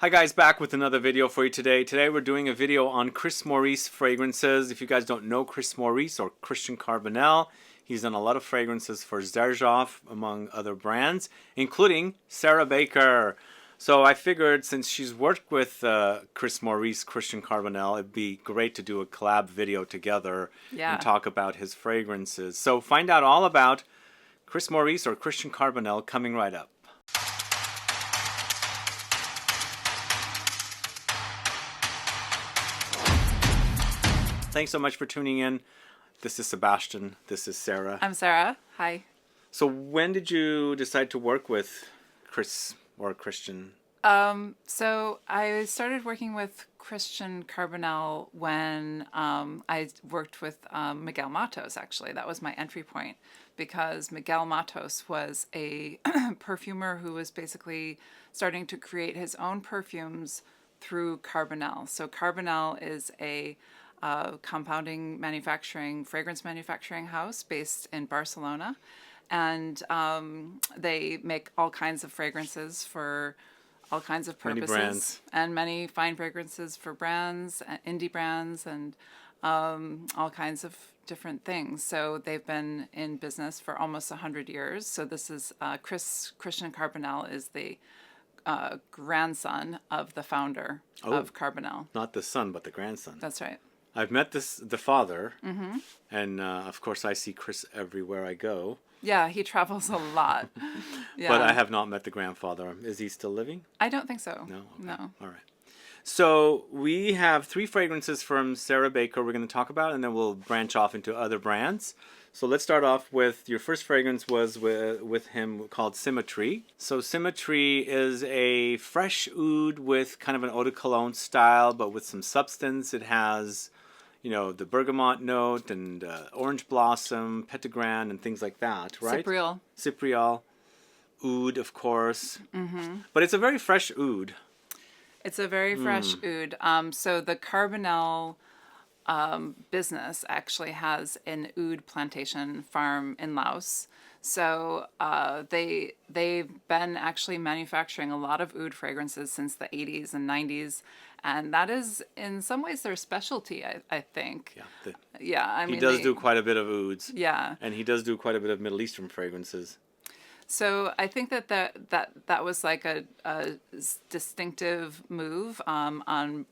Hi guys, back with another video for you today. Today we're doing a video on Chris Maurice fragrances. If you guys don't know Chris Maurice or Christian Carbonnel, he's done a lot of fragrances for Xerjoff among other brands, including Sarah Baker. So I figured since she's worked with Chris Maurice, Christian Carbonnel, it'd be great to do a collab video together and talk about his fragrances. So find out all about Chris Maurice or Christian Carbonnel coming right up. Thanks so much for tuning in. This is Sebastian. This is Sarah. I'm Sarah. Hi. So when did you decide to work with Chris or Christian? So I started working with Christian Carbonnel when I worked with Miguel Matos, actually. That was my entry point because Miguel Matos was a perfumer who was basically starting to create his own perfumes through Carbonnel. So Carbonnel is a compounding manufacturing, fragrance manufacturing house based in Barcelona. And they make all kinds of fragrances for all kinds of purposes. Many brands. And many fine fragrances for brands, indie brands, and all kinds of different things. So they've been in business for almost 100 years. So this is Christian Carbonnel is the grandson of the founder of Carbonnel. Not the son, but the grandson. That's right. I've met the father, and of course I see Chris everywhere I go. Yeah, he travels a lot. Yeah. But I have not met the grandfather. Is he still living? I don't think so. No? Okay. No. All right. So we have 3 fragrances from Sarah Baker we're going to talk about, and then we'll branch off into other brands. So let's start off with, your first fragrance was with him called SYMMETRY. So SYMMETRY is a fresh oud with kind of an eau de cologne style, but with some substance. It has, you know, the bergamot note and orange blossom, Petitgrain, and things like that, right? Cypriol. Cypriol. Oud, of course. But it's a very fresh oud. It's a very fresh oud. So the Carbonnel business actually has an oud plantation farm in Laos. So they've been actually manufacturing a lot of oud fragrances since the 80s and 90s. And that is, in some ways, their specialty, I think. Yeah. I mean, he does do quite a bit of ouds. Yeah. And he does do quite a bit of Middle Eastern fragrances. So I think that was like a distinctive move on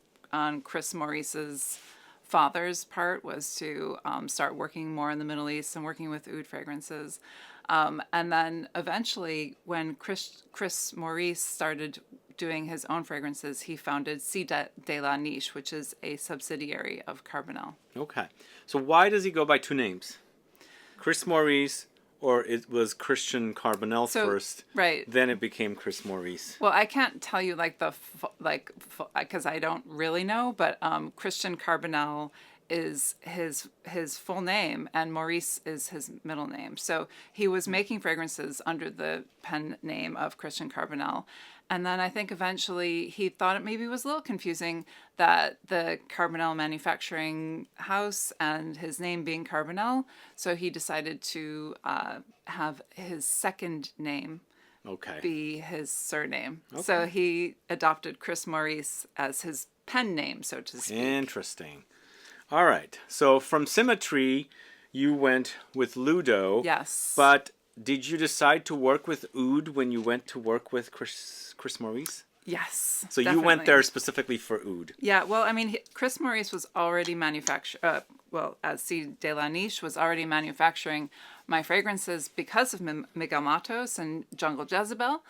Chris Maurice's father's part, was to start working more in the Middle East and working with oud fragrances. And then eventually, when Chris Maurice started doing his own fragrances, he founded Civet de la Niche, which is a subsidiary of Carbonnel. Okay. So why does he go by 2 names? Chris Maurice, or it was Christian Carbonnel first, right? Then it became Chris Maurice. Well, I can't tell you because I don't really know, but Christian Carbonnel is his full name, and Maurice is his middle name. So he was making fragrances under the pen name of Christian Carbonnel. And then I think eventually he thought it maybe was a little confusing that the Carbonnel manufacturing house and his name being Carbonnel. So he decided to have his second name be his surname. So he adopted Chris Maurice as his pen name, so to speak. Interesting. All right. So from SYMMETRY, you went with LOUDO. Yes. But did you decide to work with oud when you went to work with Chris Maurice? Yes. So definitely. You went there specifically for oud. Yeah. Well, I mean, Chris Maurice was already as Civet de la Niche was already manufacturing my fragrances because of Miguel Matos and Jungle Jezebel.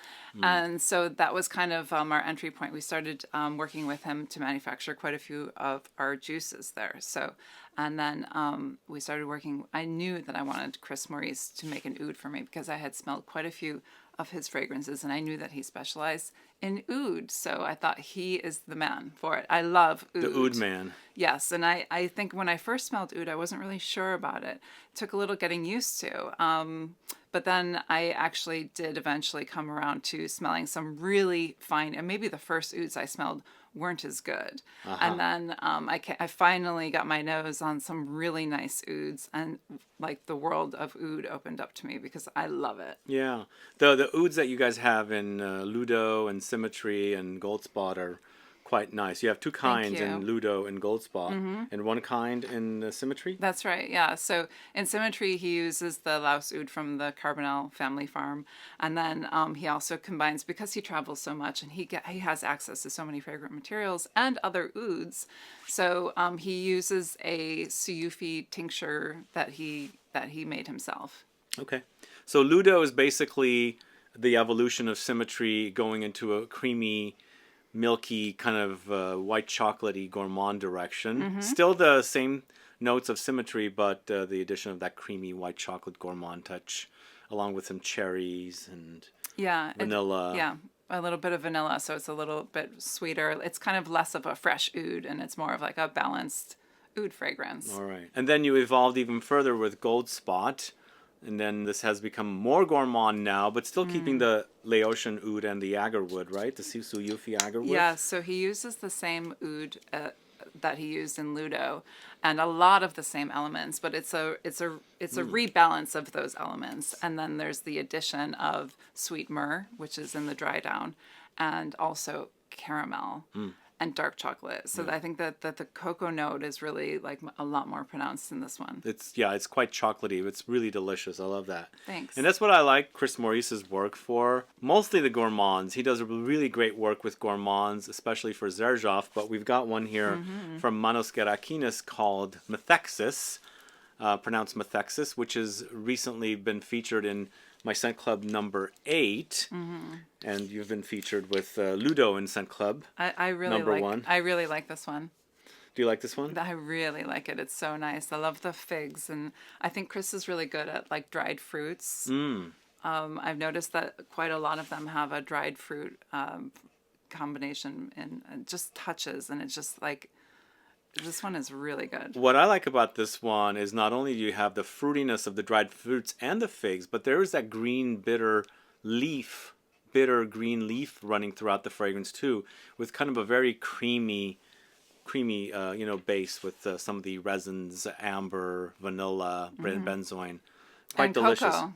And so that was kind of our entry point. We started working with him to manufacture quite a few of our juices there. So, and then we started working. I knew that I wanted Chris Maurice to make an oud for me because I had smelled quite a few of his fragrances, and I knew that he specialized in oud, so I thought he is the man for it. I love oud. The oud man. Yes, and I think when I first smelled oud, I wasn't really sure about it. It took a little getting used to. But then I actually did eventually come around to smelling some really fine, and maybe the first ouds I smelled weren't as good. And then I finally got my nose on some really nice ouds, and like the world of oud opened up to me because I love it. Yeah. The ouds that you guys have in LOUDO and Symmetry and Goldspot are quite nice. You have two kinds in LOUDO and Goldspot, and one kind in Symmetry? That's right, yeah. So in Symmetry, he uses the Laos oud from the Carbonnel family farm. And then he also combines, because he travels so much and he has access to so many fragrant materials and other ouds. So he uses a Suyufi tincture that he made himself. Okay. So LOUDO is basically the evolution of Symmetry going into a creamy, milky, kind of white chocolatey gourmand direction. Still the same notes of Symmetry, but the addition of that creamy white chocolate gourmand touch, along with some cherries and vanilla. Yeah, a little bit of vanilla, so it's a little bit sweeter. It's kind of less of a fresh oud, and it's more of like a balanced oud fragrance. All right. And then you evolved even further with Goldspot. And then this has become more gourmand now, but still keeping the Laotian oud and the Agarwood, right? The Suyufi Agarwood? Yeah, so he uses the same oud that he used in LOUDO, and a lot of the same elements, but it's a rebalance of those elements. And then there's the addition of sweet myrrh, which is in the dry down, and also caramel. And dark chocolate. So I think that the cocoa note is really like a lot more pronounced in this one. It's quite chocolatey. It's really delicious. I love that. Thanks. And that's what I like Chris Maurice's work for. Mostly the gourmands. He does a really great work with gourmands, especially for Xerjoff. But we've got one here from MANOS GERAKINIS called METHEXIS, pronounced METHEXIS, which has recently been featured in my Scent Club number 8, and you've been featured with LOUDO in Scent Club. I really number 1. I really like this one. Do you like this one? I really like it. It's so nice. I love the figs, and I think Chris is really good at like dried fruits. I've noticed that quite a lot of them have a dried fruit combination and just touches, and it's just like, this one is really good. What I like about this one is not only do you have the fruitiness of the dried fruits and the figs, but there is that green, bitter green leaf running throughout the fragrance too, with kind of a very creamy, base with some of the resins, amber, vanilla, benzoin. Quite and delicious. Cocoa.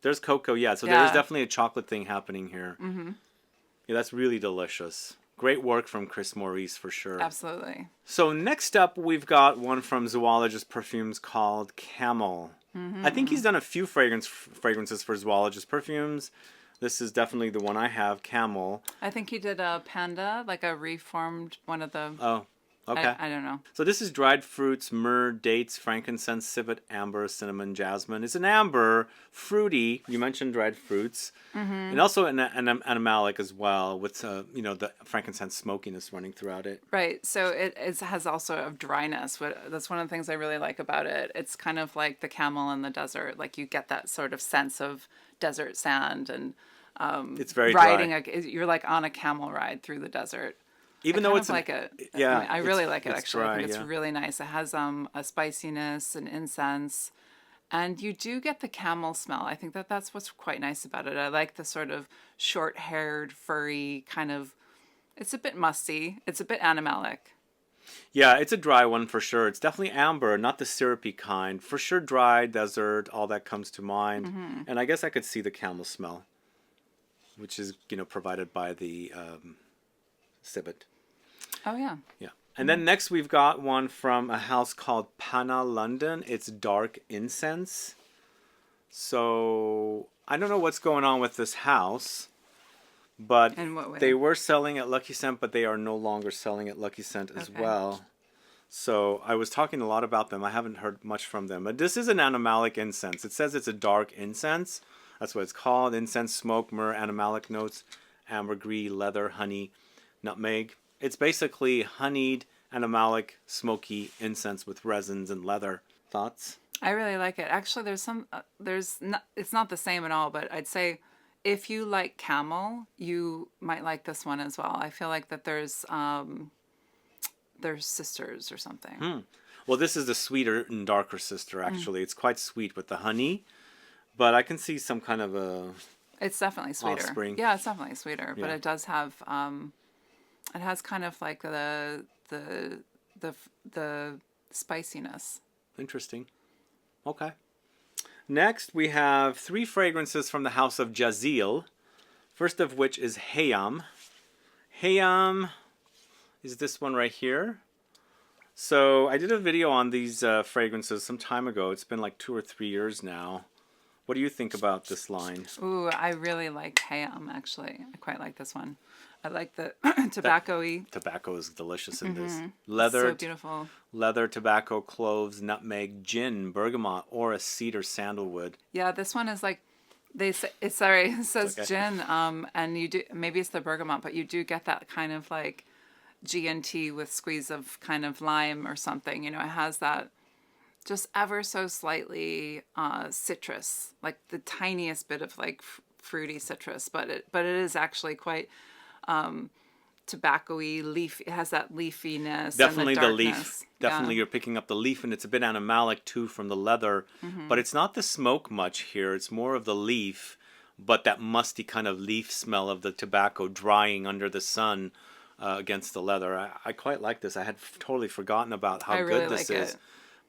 There's cocoa, yeah. So there is definitely a chocolate thing happening here. Yeah, that's really delicious. Great work from Chris Maurice for sure. Absolutely. So next up, we've got one from Zoologist Perfumes called CAMEL. I think he's done a few fragrances for Zoologist Perfumes. This is definitely the one I have, CAMEL. I think he did a panda, like a reformed one of the... Oh, okay. I don't know. So this is dried fruits, myrrh, dates, frankincense, civet, amber, cinnamon, jasmine. It's an amber, fruity. You mentioned dried fruits. And also an animalic as well, with the frankincense smokiness running throughout it. Right. So it has also a dryness. That's one of the things I really like about it. It's kind of like the camel in the desert. Like you get that sort of sense of desert sand and it's very riding dry. You're like on a camel ride through the desert. Even though it's like it. Yeah, I really like it actually. Dry, I think it's really nice. It has a spiciness and incense. And you do get the camel smell. I think that's what's quite nice about it. I like the sort of short-haired, furry kind of... It's a bit musty. It's a bit animalic. Yeah, it's a dry one for sure. It's definitely amber, not the syrupy kind. For sure dry, desert, all that comes to mind. And I guess I could see the camel smell, which is, provided by the civet. Oh, yeah. Yeah. And then next we've got one from a house called PANAH London. It's Dark Incense. So I don't know what's going on with this house, but In what way? they were selling at Lucky Scent, but they are no longer selling at Lucky Scent as well. So I was talking a lot about them. I haven't heard much from them. But this is an animalic incense. It says it's a dark incense. That's what it's called. Incense, smoke, myrrh, animalic notes, ambergris, leather, honey, nutmeg. It's basically honeyed, animalic, smoky incense with resins and leather. Thoughts? I really like it. Actually, it's not the same at all, but I'd say if you like camel, you might like this one as well. I feel like that there's sisters or something. Well, this is the sweeter and darker sister, actually. It's quite sweet with the honey, but I can see some kind of a... It's definitely sweeter. Offspring. Yeah, it's definitely sweeter, but Yeah. it does have... it has kind of like the spiciness. Interesting. Okay. Next, we have 3 fragrances from the house of Jazeel. First of which is HEYAM. HEYAM is this one right here. So I did a video on these fragrances some time ago. It's been like 2 or 3 years now. What do you think about this line? Ooh, I really like HEYAM, actually. I quite like this one. I like the tobacco-y. Tobacco is delicious in this. Leather, So beautiful. leather, tobacco, cloves, nutmeg, gin, bergamot, or a cedar sandalwood. Yeah, this one is like, they say, it says Okay. gin, and you do, maybe it's the bergamot, but you do get that kind of like G&T with squeeze of kind of lime or something. You know, it has that just ever so slightly citrus, like the tiniest bit of like fruity citrus, but it is actually quite tobacco-y, leaf. It has that leafiness. Definitely and the darkness. leaf. Definitely you're picking up the leaf, and it's a bit animalic too from the leather. But it's not the smoke much here. It's more of the leaf, but that musty kind of leaf smell of the tobacco drying under the sun against the leather. I quite like this. I had totally forgotten about how really good this like is. it.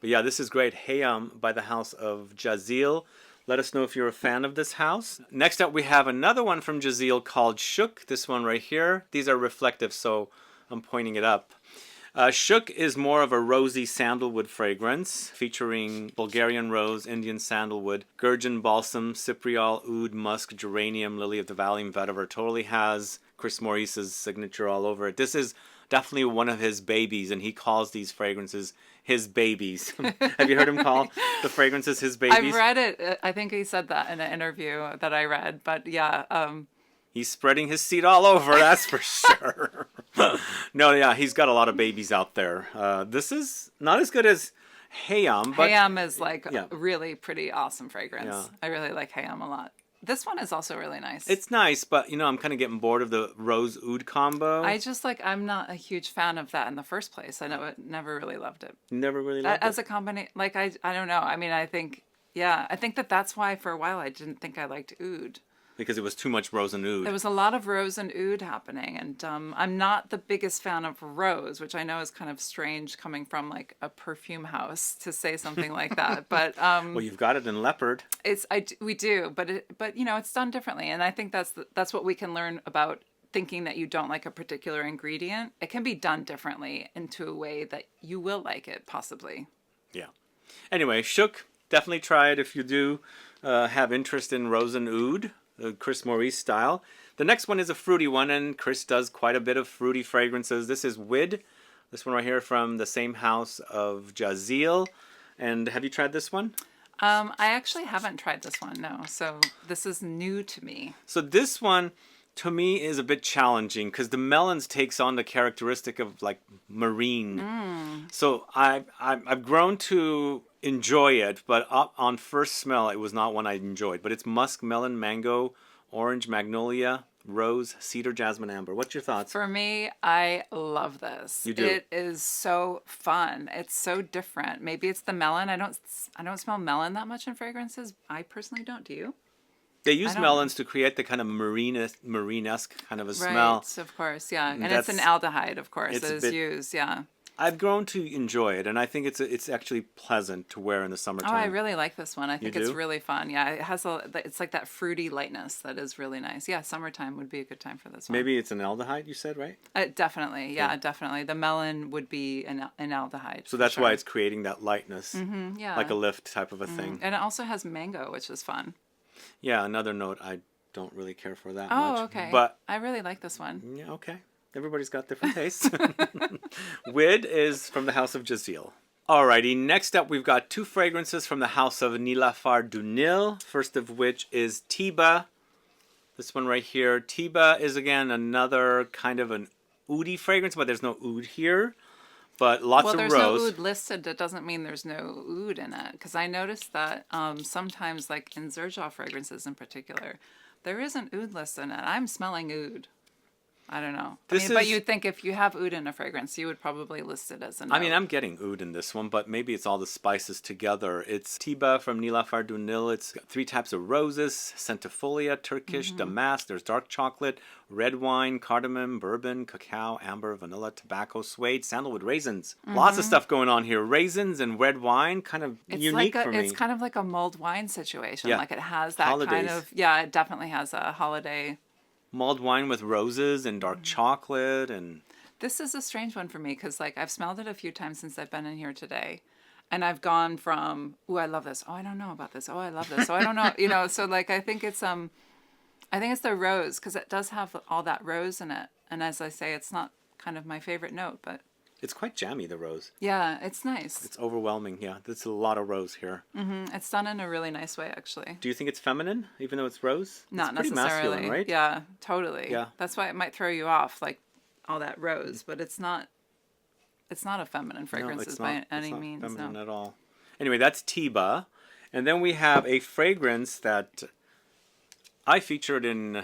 But yeah, this is great. HEYAM by the house of Jazeel. Let us know if you're a fan of this house. Next up, we have another one from Jazeel called Shook. This one right here. These are reflective, so I'm pointing it up. Shook is more of a rosy sandalwood fragrance featuring Bulgarian rose, Indian sandalwood, gurgeon balsam, cypriol, oud, musk, geranium, lily of the valley, and vetiver. Totally has Chris Maurice's signature all over it. This is definitely one of his babies, and he calls these fragrances his babies. Have you heard him call the fragrances his babies? I've read it. I think he said that in an interview that I read. But yeah, he's spreading his seed all over, that's for sure. No, yeah, he's got a lot of babies out there. This is not as good as HEYAM, but HEYAM is like yeah. a really pretty awesome fragrance. Yeah. I really like HEYAM a lot. This one is also really nice. it's nice, but you know, I'm kind of getting bored of the rose oud combo. I just like, I'm not a huge fan of that in the first place. I know it, never really loved it. Never really liked As it. a combination, like I don't know. I mean, I think that's why for a while I didn't think I liked oud. Because it was too much rose and oud. There was a lot of rose and oud happening, and I'm not the biggest fan of rose, which I know is kind of strange coming from like a perfume house to say something like that. But Well, you've got it in leopard. we do, but you know, it's done differently, and I think that's what we can learn about thinking that you don't like a particular ingredient. It can be done differently into a way that you will like it, possibly. Yeah. Anyway, Shook, definitely try it if you do have interest in rose and oud, the Chris Maurice style. The next one is a fruity one, and Chris does quite a bit of fruity fragrances. This is Wid. This one right here from the same house of Jazeel. And have you tried this one? I actually haven't tried this one, no. So this is new to me. So this one, to me, is a bit challenging because the melons takes on the characteristic of like marine. So I've grown to enjoy it, but on first smell, it was not one I enjoyed. But it's musk, melon, mango, orange, magnolia, rose, cedar, jasmine, amber. What's your thoughts? For me, I love this. You do? It is so fun. It's so different. Maybe it's the melon. I don't smell melon that much in fragrances. I personally don't. Do you? They use don't- melons to create the kind of marine-esque kind of a smell. Right, of course, yeah. And That's- it's an aldehyde, of course, it's that a is bit- used, yeah. I've grown to enjoy it, and I think it's actually pleasant to wear in the summertime. Oh, I really like this one. I think it's do? really fun. Yeah, it has it's like that fruity lightness that is really nice. Yeah, summertime would be a good time for this one. Maybe it's an aldehyde, you said, right? Definitely, yeah, definitely. The melon would be an aldehyde. So for that's sure. why it's creating that lightness, yeah. like a lift type of a thing. And it also has mango, which is fun. Yeah, another note I don't really care for that Oh, much. okay. But I really like this one. yeah, okay. Everybody's got different tastes. Wid is from the house of Jazeel. Alrighty, next up we've got 2 fragrances from the house of Nilafar Dunil. First of which is Tiba. This one right here. Tiba is again another kind of an oudy fragrance, but there's no oud here. But lots Well, of there's rose. no oud listed. That doesn't mean there's no oud in it. Because I noticed that sometimes, like in Xerjoff fragrances in particular, there isn't oud listed in it. I'm smelling oud. I don't know. But you'd think if you have oud in a fragrance, you would probably list it as a note. I mean, I'm getting oud in this one, but maybe it's all the spices together. It's Tiba from Nilafar Dunil. It's got 3 types of roses: centifolia, Turkish, damask. There's dark chocolate, red wine, cardamom, bourbon, cacao, amber, vanilla, tobacco, suede, sandalwood, raisins. Lots of stuff going on here. Raisins and red wine, kind of It's unique like for me. It's kind of like a mulled wine situation. Yeah. Like it has that kind Holidays. of, yeah, it definitely has a holiday mulled wine with roses and dark chocolate and... This is a strange one for me because, like, I've smelled it a few times since I've been in here today. And I've gone from, oh, I love this. Oh, I don't know about this. Oh, I love this. Oh, I don't know. You know, so, like, I think it's the rose because it does have all that rose in it. And as I say, it's not kind of my favorite note, but... It's quite jammy, the rose. Yeah, it's nice. It's overwhelming, yeah. There's a lot of rose here. It's done in a really nice way, actually. Do you think it's feminine, even though it's rose? Not it's pretty necessarily. masculine, right? Yeah, totally. Yeah. That's why it might throw you off, like, all that rose, but it's not a feminine fragrance by any means. It's not feminine no. at all. Anyway, that's Tiba. And then we have a fragrance that I featured in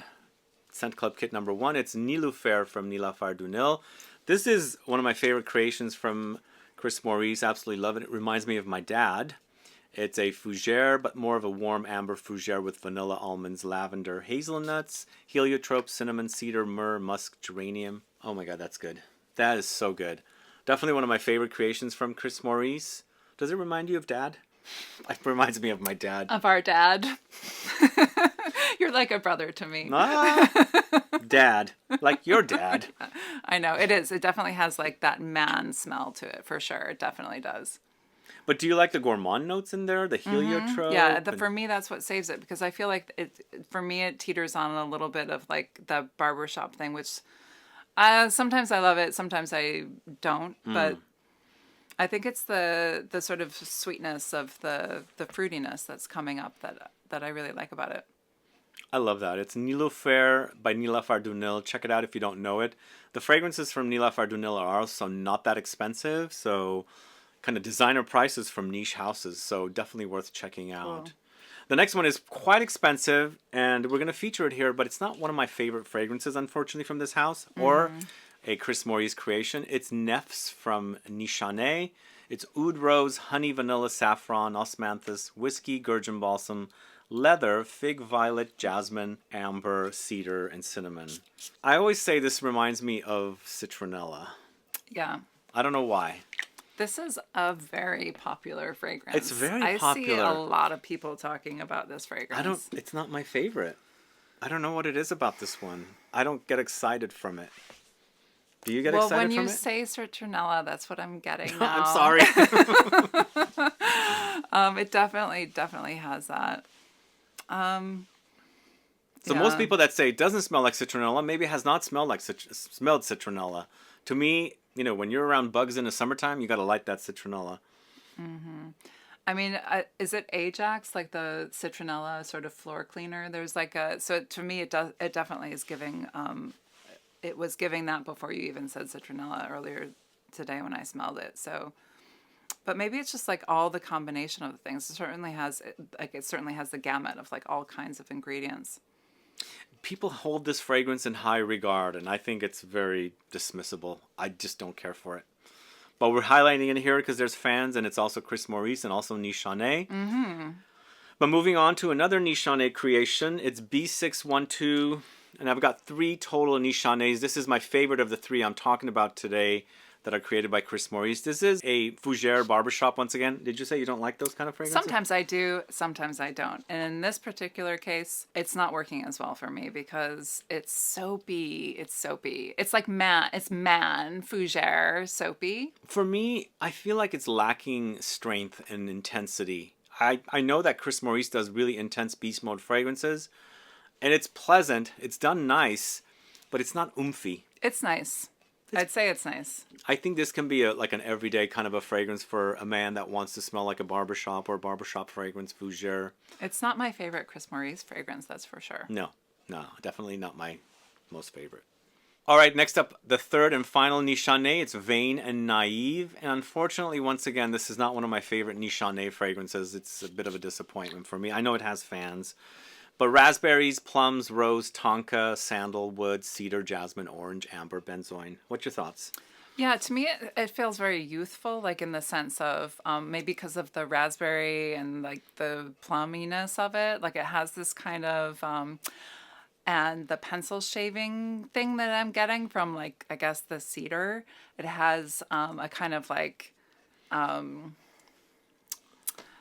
Scent Club Kit number 1. It's Niloufer from Nilafar du Nil. This is one of my favorite creations from Chris Maurice. Absolutely love it. It reminds me of my dad. It's a fougere, but more of a warm amber fougere with vanilla, almonds, lavender, hazelnuts, heliotrope, cinnamon, cedar, myrrh, musk, geranium. Oh my god, that's good. That is so good. Definitely one of my favorite creations from Chris Maurice. Does it remind you of Dad? It reminds me of my dad. Of our dad. You're like a brother to me. Dad. Like your dad. I know, it is. It definitely has like that man smell to it, for sure. It definitely does. But do you like the gourmand notes in there? The heliotrope? Yeah, for me, that's what saves it because I feel like for me, it teeters on a little bit of like the barbershop thing, which sometimes I love it, sometimes I don't, but I think it's the sort of sweetness of the fruitiness that's coming up that I really like about it. I love that. It's Niloufer by Nilafar du Nil. Check it out if you don't know it. The fragrances from Nilafar du Nil are also not that expensive, so kind of designer prices from niche houses, so definitely worth checking out. Cool. The next one is quite expensive, and we're going to feature it here, but it's not one of my favorite fragrances, unfortunately, from this house, or a Chris Maurice creation. It's Nefs from Nishane. It's oud rose, honey, vanilla, saffron, osmanthus, whiskey, gurgeon balsam, leather, fig, violet, jasmine, amber, cedar, and cinnamon. I always say this reminds me of citronella. Yeah. I don't know why. This is a very popular fragrance. It's very popular. I see a lot of people talking about this fragrance. It's not my favorite. I don't know what it is about this one. I don't get excited from it. Do you get excited from it? Well, when you say citronella, that's what I'm getting now. I'm sorry. It definitely has that. So most people that say it doesn't smell like citronella maybe has not smelled citronella. To me, you know, when you're around bugs in the summertime, you got to light that citronella. I mean, is it Ajax, like the citronella sort of floor cleaner? There's like so to me, it definitely is giving, it was giving that before you even said citronella earlier today when I smelled it. So, but maybe it's just like all the combination of the things. It certainly has the gamut of like all kinds of ingredients. People hold this fragrance in high regard, and I think it's very dismissible. I just don't care for it. But we're highlighting it here because there's fans, and it's also Chris Maurice and also Nishane. But moving on to another Nishane creation, it's B612, and I've got 3 total Nishanes. This is my favorite of the 3 I'm talking about today that are created by Chris Maurice. This is a fougere barbershop once again. Did you say you don't like those kind of fragrances? Sometimes I do, sometimes I don't. And in this particular case, it's not working as well for me because it's soapy. It's soapy. It's like fougere, soapy. For me, I feel like it's lacking strength and intensity. I know that Chris Maurice does really intense beast mode fragrances, and it's pleasant, it's done nice, but it's not oomphy. It's nice. I'd say it's nice. I think this can be like an everyday kind of a fragrance for a man that wants to smell like a barbershop or a barbershop fragrance, fougere. It's not my favorite Chris Maurice fragrance, that's for sure. No, definitely not my most favorite. All right, next up, the third and final Nishane. It's Vain and Naive. And unfortunately, once again, this is not one of my favorite Nishane fragrances. It's a bit of a disappointment for me. I know it has fans. But raspberries, plums, rose, tonka, sandalwood, cedar, jasmine, orange, amber, benzoin. What's your thoughts? Yeah, to me, it feels very youthful, like in the sense of maybe because of the raspberry and like the plumminess of it. Like it has this kind of, and the pencil shaving thing that I'm getting from like, I guess the cedar. It has a kind of like, I'm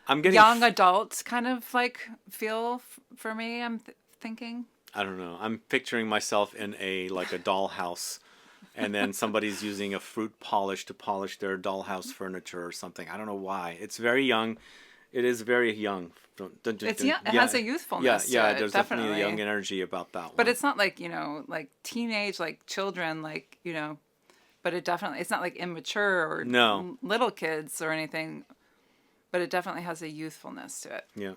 getting young adult kind of like feel for me, I'm thinking. I don't know. I'm picturing myself in a dollhouse, and then somebody's using a fruit polish to polish their dollhouse furniture or something. I don't know why. It's very young. It is very young. It's young. It has a youthfulness. Yeah, to it, there's definitely a young energy about that one. But it's not like, like teenage, like children, like, but it's not like immature or little kids or anything, but it definitely has a youthfulness to it. Yeah.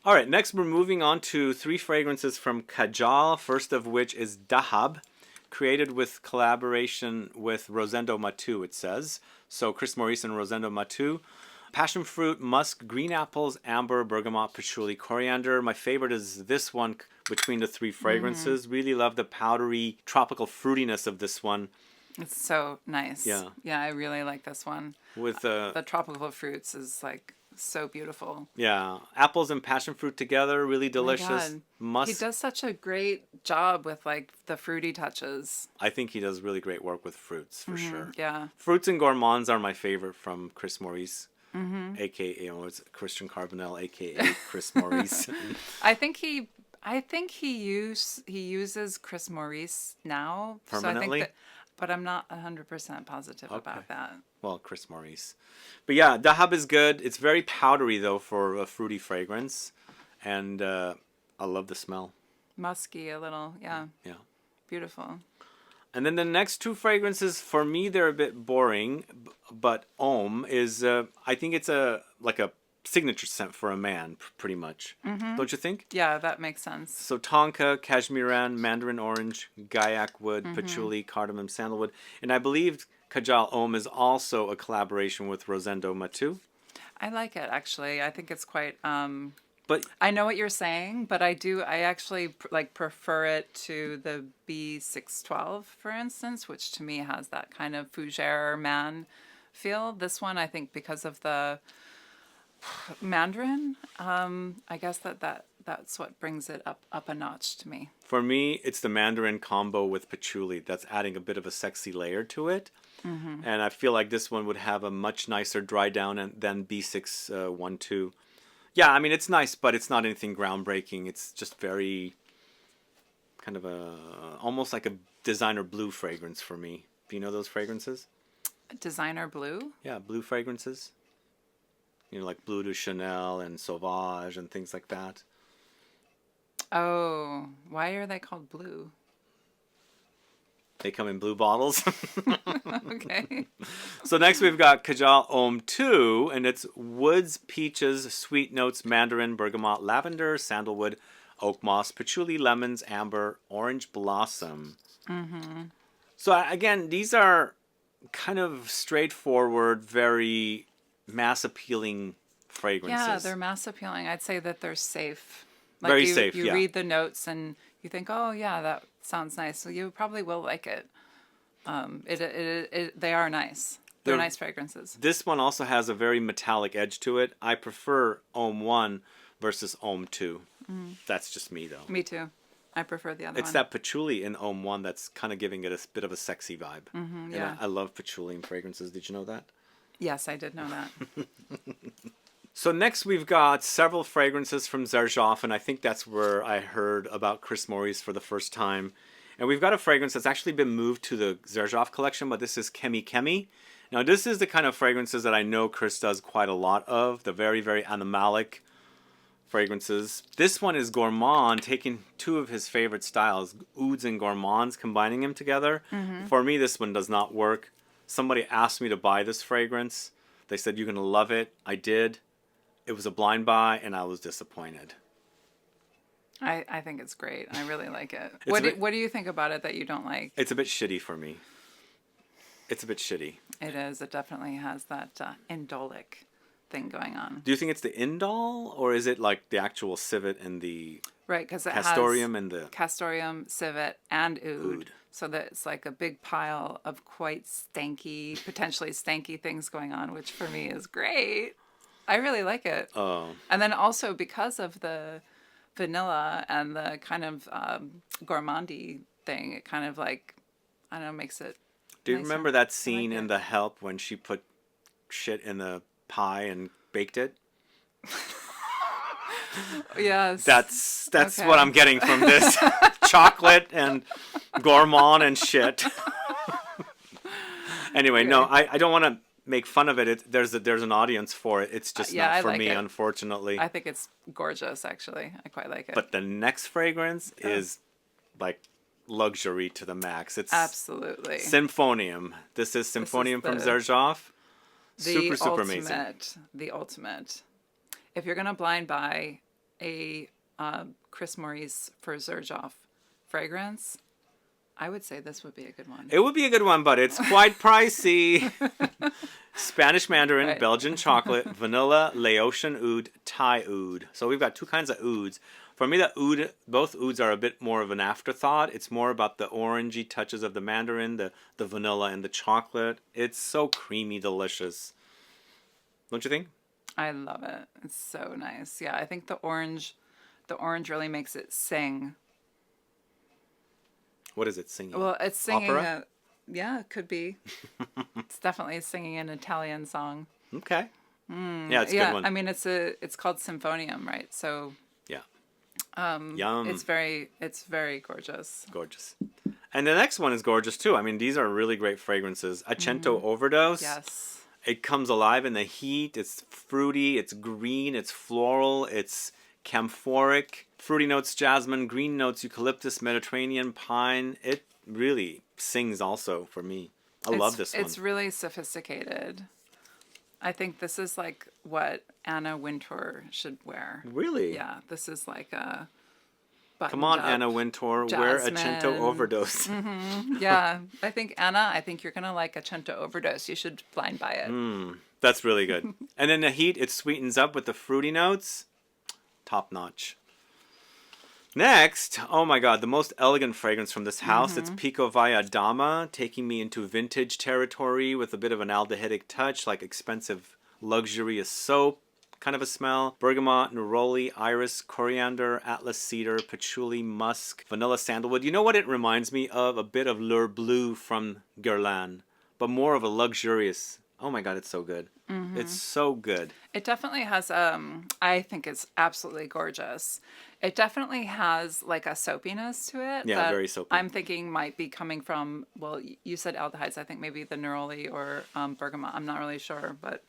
All right, next we're moving on to 3 fragrances from Kajal, first of which is Dahab, created with collaboration with Rosendo Matu, it says. So Chris Maurice and Rosendo Matu. Passion fruit, musk, green apples, amber, bergamot, patchouli, coriander. My favorite is this one between the 3 fragrances. Really love the powdery, tropical fruitiness of this one. It's so nice. Yeah. Yeah, I really like this one. With the tropical fruits is like so beautiful. Yeah, apples and passion fruit together, really delicious. He does such a great job with like the fruity touches. I think he does really great work with fruits for sure. Yeah. Fruits and gourmands are my favorite from Chris Maurice. AKA it's Christian Carbonnel, AKA Chris Maurice. I think he uses Chris Maurice now. Permanently? So but I'm not 100% positive about that. Well, Chris Maurice. But yeah, Dahab is good. It's very powdery though for a fruity fragrance. And I love the smell. Musky a little, yeah. Yeah. Beautiful. And then the next 2 fragrances, for me, they're a bit boring. But Om is, I think it's like a signature scent for a man, pretty much. Don't you think? Yeah, that makes sense. So tonka, cashmeran, mandarin orange, gaiac wood, patchouli, cardamom, sandalwood. And I believe Kajal Om is also a collaboration with Rosendo Matu. I like it, actually. I think it's quite... But I know what you're saying, but I actually prefer it to the B612, for instance, which to me has that kind of fougere man feel. This one, I think, because of the mandarin, I guess that's what brings it up a notch to me. For me, it's the mandarin combo with patchouli that's adding a bit of a sexy layer to it. And I feel like this one would have a much nicer dry down than B612. Yeah, I mean, it's nice, but it's not anything groundbreaking. It's just very kind of almost like a designer blue fragrance for me. Do you know those fragrances? Designer blue? Yeah, blue fragrances. Like Bleu de Chanel and Sauvage and things like that. Oh, why are they called blue? They come in blue bottles. Okay. So next we've got Kajal Om 2, and it's woods, peaches, sweet notes, mandarin, bergamot, lavender, sandalwood, oak moss, patchouli, lemons, amber, orange blossom. So again, these are kind of straightforward, very mass-appealing fragrances. Yeah, they're mass-appealing. I'd say that they're safe. Very safe, You yeah. read the notes and you think, oh, yeah, that sounds nice. So you probably will like it. They are nice. They're nice fragrances. This one also has a very metallic edge to it. I prefer Om 1 versus Om 2. That's just me, though. Me too. I prefer the other one. It's that patchouli in Om 1 that's kind of giving it a bit of a sexy vibe. Yeah. And I love patchouli in fragrances. Did you know that? Yes, I did know that. So next we've got several fragrances from Xerjoff, and I think that's where I heard about Chris Maurice for the first time. And we've got a fragrance that's actually been moved to the Xerjoff collection, but this is Kemi Kemi. Now this is the kind of fragrances that I know Chris does quite a lot of, the very, very animalic fragrances. This one is gourmand, taking 2 of his favorite styles, ouds and gourmands, combining them together. For me, this one does not work. Somebody asked me to buy this fragrance. They said, you're going to love it. I did. It was a blind buy, and I was disappointed. I think it's great. I really like it. It's What do you think about it that you don't like? It's a bit shitty for me. It's a bit shitty. It is. It definitely has that indolic thing going on. Do you think it's the indol, or is it like the actual civet and the Right, because it castoreum has and the castoreum, civet, and oud. Oud. So that it's like a big pile of quite stanky, potentially stanky things going on, which for me is great. I really like it. Oh. And then also because of the vanilla and the kind of gourmandy thing, it kind of like, I don't know, makes it Do you nicer. remember that scene I like in it. The Help when she put shit in the pie and baked it? Yes. That's Okay. what I'm getting from this. Chocolate and gourmand and shit. Anyway, no, Okay. I don't want to make fun of it. There's an audience for it. It's just Yeah, not I for like me, it. unfortunately. I think it's gorgeous, actually. I quite like it. But the next fragrance is like luxury to the max. It's Absolutely. Symphonium. This is Symphonium from Xerjoff. Super, super amazing. The ultimate. If you're going to blind buy a Chris Maurice for Xerjoff fragrance, I would say this would be a good one. It would be a good one, but it's quite pricey. Spanish Mandarin, Right. Belgian chocolate, vanilla, Laotian oud, Thai oud. So we've got two kinds of ouds. For me, the oud, both ouds are a bit more of an afterthought. It's more about the orangey touches of the mandarin, the vanilla, and the chocolate. It's so creamy, delicious. Don't you think? I love it. It's so nice. Yeah, I think the orange really makes it sing. What is it singing? Well, it's singing Opera? yeah, it could be. It's definitely singing an Italian song. Okay. Yeah, it's a Yeah, good one. I mean it's called Symphonium, right? So Yeah. Yum. it's very gorgeous. Gorgeous. And the next one is gorgeous too. I mean, these are really great fragrances. Accento Overdose. Yes. It comes alive in the heat. It's fruity. It's green. It's floral. It's camphoric. Fruity notes, jasmine. Green notes, eucalyptus, Mediterranean, pine. It really sings also for me. I love this one. It's really sophisticated. I think this is like what Anna Wintour should wear. Really? Yeah, this is like a Come on, buttoned-up Anna Wintour. Wear jasmine. Accento Overdose. Yeah, I think Anna, I think you're gonna like Accento Overdose. You should blind buy it. That's really good. And in the heat, it sweetens up with the fruity notes. Top notch. Next, oh my god, the most elegant fragrance from this house. It's Pico Via Dama, taking me into vintage territory with a bit of an aldehydic touch, like expensive, luxurious soap kind of a smell. Bergamot, neroli, iris, coriander, atlas cedar, patchouli, musk, vanilla sandalwood. You know what it reminds me of? A bit of L'Heure Bleu from Guerlain, but more of a luxurious. Oh my god, it's so good. It's so good. It definitely has, I think it's absolutely gorgeous. It definitely has like a soapiness to it. Yeah, that very soapy. I'm thinking might be coming from, well, you said aldehydes. I think maybe the neroli or bergamot. I'm not really sure, but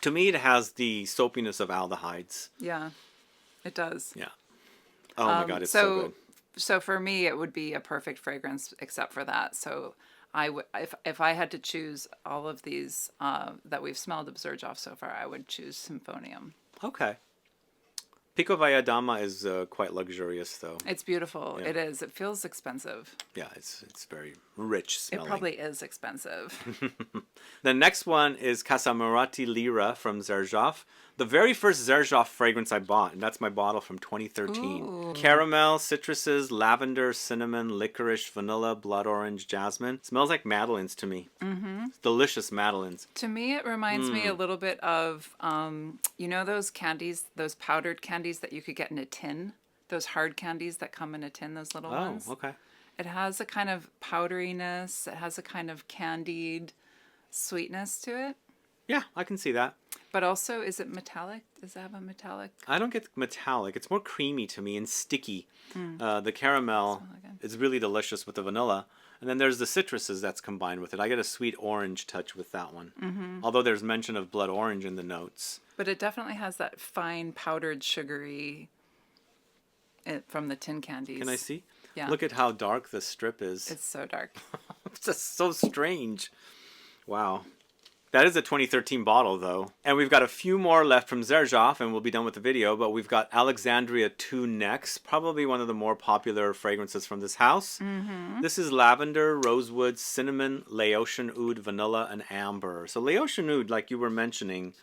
To me, it has the soapiness of aldehydes. yeah, it does. Yeah. Oh my god, it's so good. So for me, it would be a perfect fragrance except for that. So I would, if I had to choose all of these that we've smelled of Xerjoff so far, I would choose Symphonium. Okay. Pico Via Dama is quite luxurious, though. It's beautiful. Yeah. It is. It feels expensive. Yeah, it's very rich smelling. It probably is expensive. The next one is Casamarati Lira from Xerjoff. The very first Xerjoff fragrance I bought, and that's my bottle from 2013. Ooh. Caramel, citruses, lavender, cinnamon, licorice, vanilla, blood orange, jasmine. Smells like Madeleines to me. Mm-hmm. Delicious Madeleines. To me, it reminds me a little bit of, you know, those candies, those powdered candies that you could get in a tin? Those hard candies that come in a tin, those little ones? Oh, okay. It has a kind of powderiness. It has a kind of candied sweetness to it. Yeah, I can see that. But also, is it metallic? Does it have a metallic? I don't get metallic. It's more creamy to me and sticky. The caramel is really delicious with the vanilla. And then there's the citruses that's combined with it. I get a sweet orange touch with that one. Although there's mention of blood orange in the notes. But it definitely has that fine powdered sugary from the tin candies. Can I see? Yeah. Look at how dark the strip is. It's so dark. It's just so strange. Wow. That is a 2013 bottle, though. And we've got a few more left from Xerjoff, and we'll be done with the video. But we've got Alexandria 2 next. Probably one of the more popular fragrances from this house. This is lavender, rosewood, cinnamon, Laotian oud, vanilla, and amber. So Laotian oud, like you were mentioning.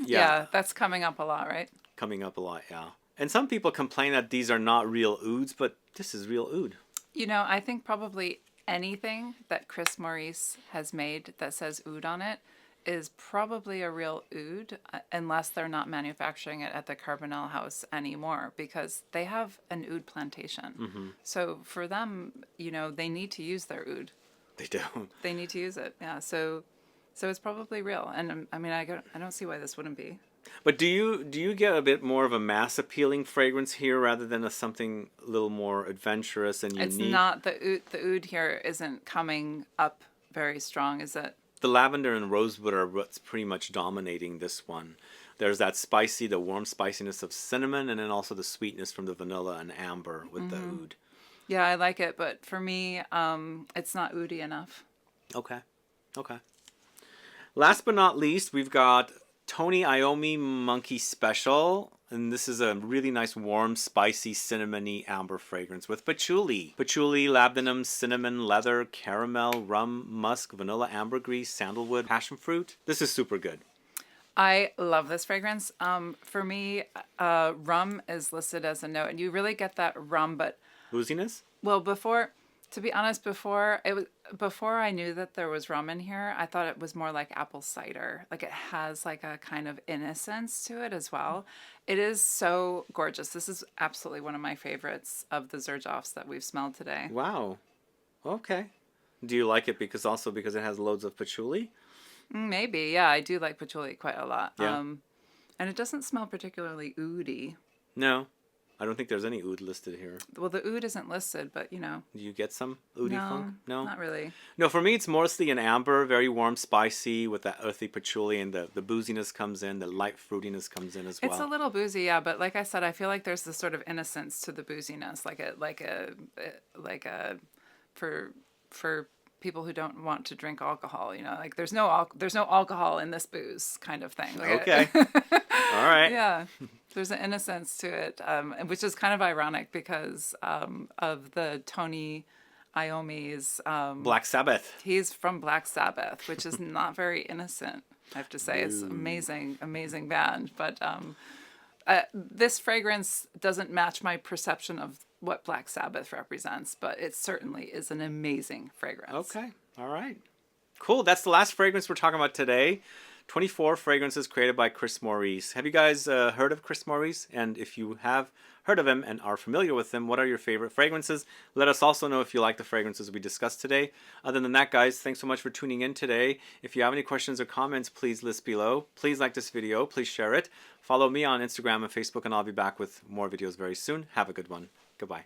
Yeah, that's coming up a lot, right? Coming up a lot, yeah. And some people complain that these are not real ouds, but this is real oud. You know, I think probably anything that Chris Maurice has made that says oud on it is probably a real oud, unless they're not manufacturing it at the Carbonnel house anymore, because they have an oud plantation. So for them, you know, they need to use their oud. They do. They need to use it. Yeah. So it's probably real. And I mean, I don't see why this wouldn't be. But do you get a bit more of a mass appealing fragrance here rather than something a little more adventurous and unique? It's not the oud here isn't coming up very strong, is it? The lavender and rosewood are what's pretty much dominating this one. There's that spicy, the warm spiciness of cinnamon, and then also the sweetness from the vanilla and amber with the oud. Yeah, I like it, but for me, it's not oudy enough. Okay. Okay. Last but not least, we've got Tony Iommi Monkey Special. And this is a really nice, warm, spicy, cinnamony amber fragrance with patchouli. Patchouli, labdanum, cinnamon, leather, caramel, rum, musk, vanilla, ambergris, sandalwood, passion fruit. This is super good. I love this fragrance. For me, rum is listed as a note, and you really get that rum, but Booziness? well, to be honest, before I knew that there was rum in here, I thought it was more like apple cider. Like it has like a kind of innocence to it as well. It is so gorgeous. This is absolutely one of my favorites of the Xerjoffs that we've smelled today. Wow. Okay. Do you like it because it has loads of patchouli? Maybe, yeah. I do like patchouli quite a lot. Yeah. And it doesn't smell particularly oudy. No. I don't think there's any oud listed here. Well, the oud isn't listed, but you know. Do you get some oudy funk? No, not really. No, for me it's mostly an amber, very warm, spicy with that earthy patchouli, and the booziness comes in, the light fruitiness comes in as well. It's a little boozy, yeah, but like I said, I feel like there's this sort of innocence to the booziness, like a for people who don't want to drink alcohol, you know, like there's no alcohol in this booze kind of thing. Like okay. All right. Yeah. There's an innocence to it, which is kind of ironic because of the Tony Iommi's Black Sabbath. He's from Black Sabbath, which is not very innocent, I have to say. It's amazing, amazing band. But this fragrance doesn't match my perception of what Black Sabbath represents, but it certainly is an amazing fragrance. Okay. All right. Cool. That's the last fragrance we're talking about today. 24 fragrances created by Chris Maurice. Have you guys heard of Chris Maurice? And if you have heard of him and are familiar with him, what are your favorite fragrances? Let us also know if you like the fragrances we discussed today. Other than that, guys, thanks so much for tuning in today. If you have any questions or comments, please list below. Please like this video. Please share it. Follow me on Instagram and Facebook, and I'll be back with more videos very soon. Have a good one. Goodbye.